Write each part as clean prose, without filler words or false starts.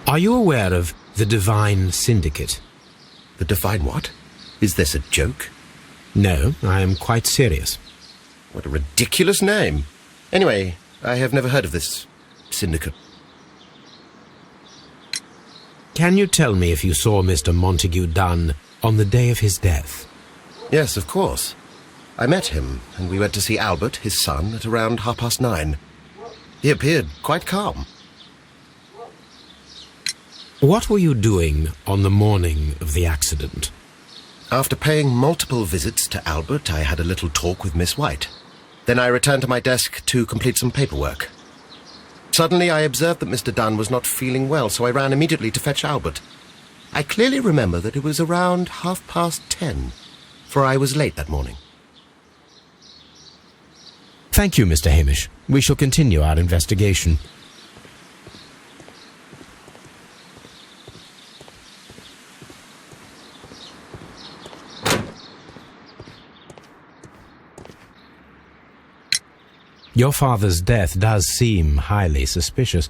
Are you aware of the Divine Syndicate? The Divine what? Is this a joke? No, I am quite serious. What a ridiculous name. Anyway, I have never heard of this syndicate. Can you tell me if you saw Mr. Montague Dunn on the day of his death? Yes, of course. I met him, and we went to see Albert, his son, at around 9:30. He appeared quite calm. What were you doing on the morning of the accident? After paying multiple visits to Albert, I had a little talk with Miss White. Then I returned to my desk to complete some paperwork. Suddenly I observed that Mr. Dunn was not feeling well, so I ran immediately to fetch Albert. I clearly remember that it was around 10:30, for I was late that morning. Thank you, Mr. Hamish. We shall continue our investigation. Your father's death does seem highly suspicious.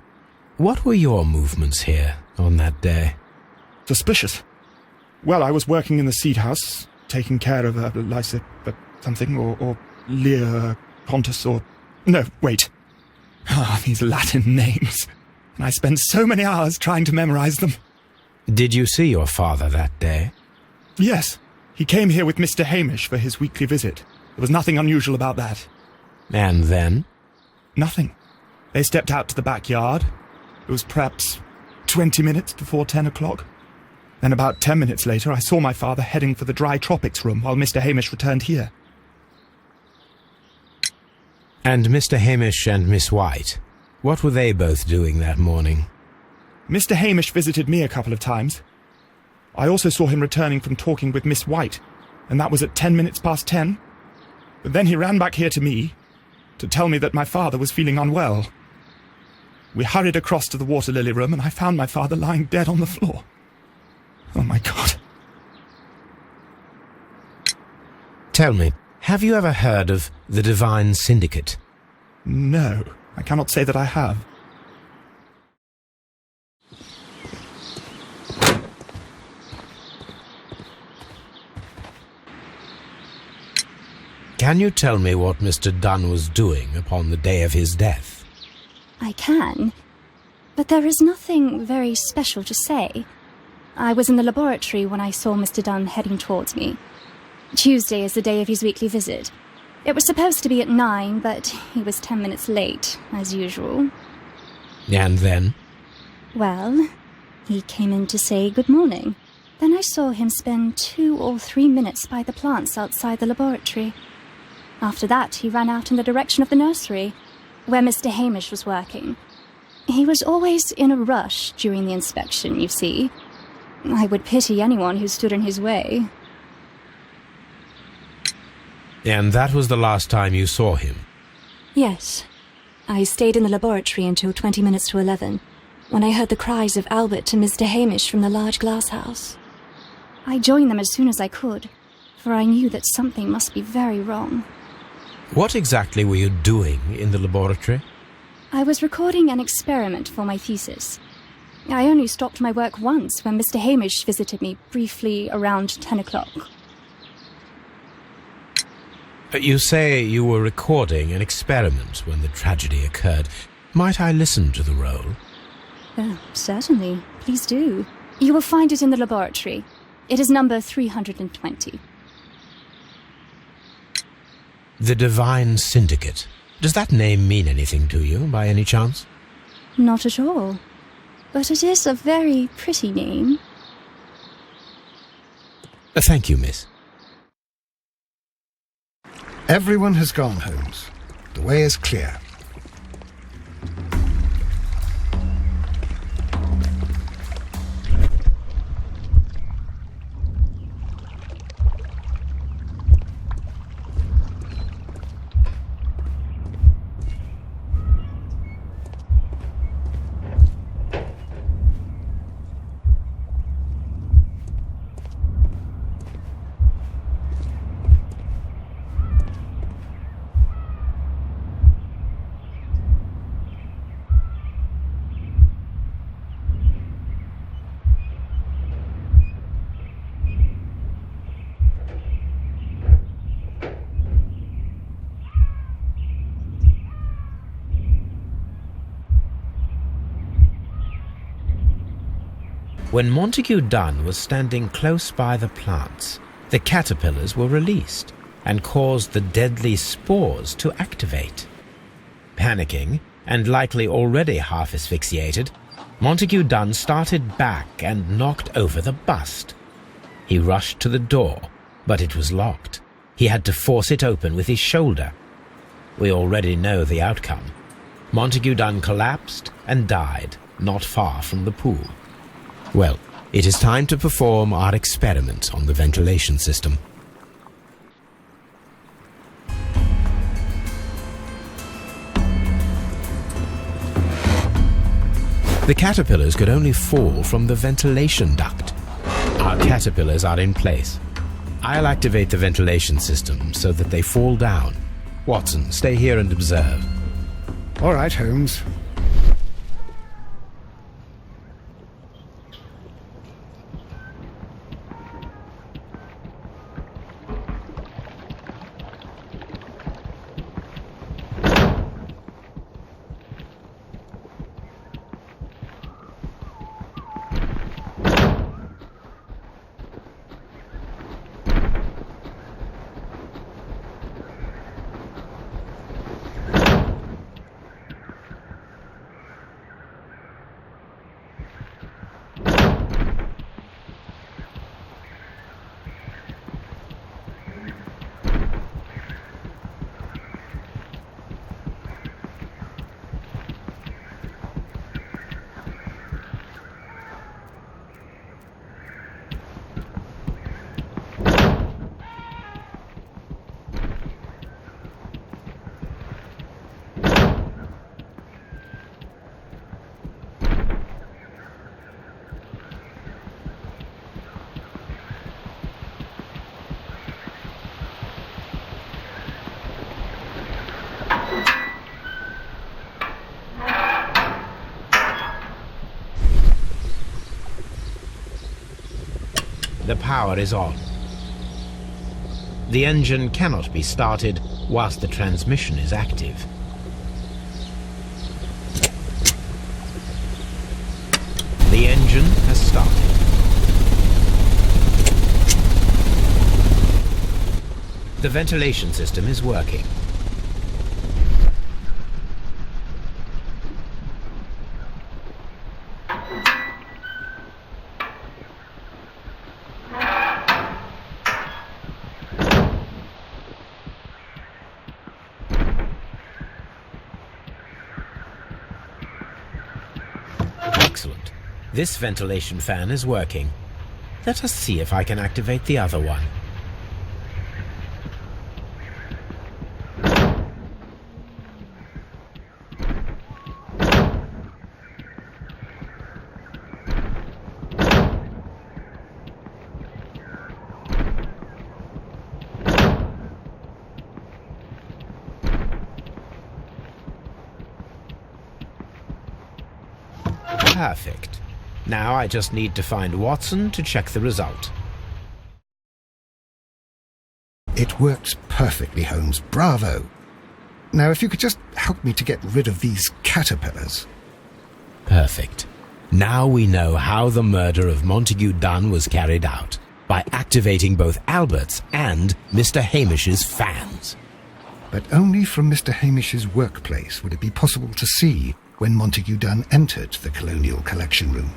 What were your movements here on that day? Suspicious? Well, I was working in the seed house, taking care of Lysa something, or Lear Pontus, or... No, wait. These Latin names. And I spent so many hours trying to memorize them. Did you see your father that day? Yes. He came here with Mr. Hamish for his weekly visit. There was nothing unusual about that. And then? Nothing. They stepped out to the backyard. It was perhaps 20 minutes before 10 o'clock. Then about 10 minutes later, I saw my father heading for the dry tropics room while Mr. Hamish returned here. And Mr. Hamish and Miss White, what were they both doing that morning? Mr. Hamish visited me a couple of times. I also saw him returning from talking with Miss White, and that was at 10 minutes past 10. But then he ran back here to me to tell me that my father was feeling unwell. We hurried across to the water lily room, and I found my father lying dead on the floor. Oh, my God. Tell me, have you ever heard of the Divine Syndicate? No, I cannot say that I have. Can you tell me what Mr. Dunn was doing upon the day of his death? I can, but there is nothing very special to say. I was in the laboratory when I saw Mr. Dunn heading towards me. Tuesday is the day of his weekly visit. It was supposed to be at 9, but he was 10 minutes late, as usual. And then? Well, he came in to say good morning. Then I saw him spend 2 or 3 minutes by the plants outside the laboratory. After that, he ran out in the direction of the nursery, where Mr. Hamish was working. He was always in a rush during the inspection, you see. I would pity anyone who stood in his way. And that was the last time you saw him? Yes. I stayed in the laboratory until 20 minutes to 11, when I heard the cries of Albert and Mr. Hamish from the large glass house. I joined them as soon as I could, for I knew that something must be very wrong. What exactly were you doing in the laboratory? I was recording an experiment for my thesis. I only stopped my work once when Mr. Hamish visited me briefly around 10 o'clock. You say you were recording an experiment when the tragedy occurred. Might I listen to the roll? Certainly. Please do. You will find it in the laboratory. It is number 320. The Divine Syndicate. Does that name mean anything to you, by any chance? Not at all. But it is a very pretty name. Thank you, miss. Everyone has gone, Holmes. The way is clear. When Montague Dunn was standing close by the plants, the caterpillars were released and caused the deadly spores to activate. Panicking, and likely already half asphyxiated, Montague Dunn started back and knocked over the bust. He rushed to the door, but it was locked. He had to force it open with his shoulder. We already know the outcome. Montague Dunn collapsed and died not far from the pool. Well, it is time to perform our experiment on the ventilation system. The caterpillars could only fall from the ventilation duct. Our caterpillars are in place. I'll activate the ventilation system so that they fall down. Watson, stay here and observe. All right, Holmes. The power is on. The engine cannot be started whilst the transmission is active. The engine has started. The ventilation system is working. Excellent. This ventilation fan is working. Let us see if I can activate the other one. Perfect. Now I just need to find Watson to check the result. It works perfectly, Holmes. Bravo. Now, if you could just help me to get rid of these caterpillars. Perfect. Now we know how the murder of Montague Dunn was carried out, by activating both Albert's and Mr. Hamish's fans. But only from Mr. Hamish's workplace would it be possible to see when Montague Dunn entered the Colonial Collection Room.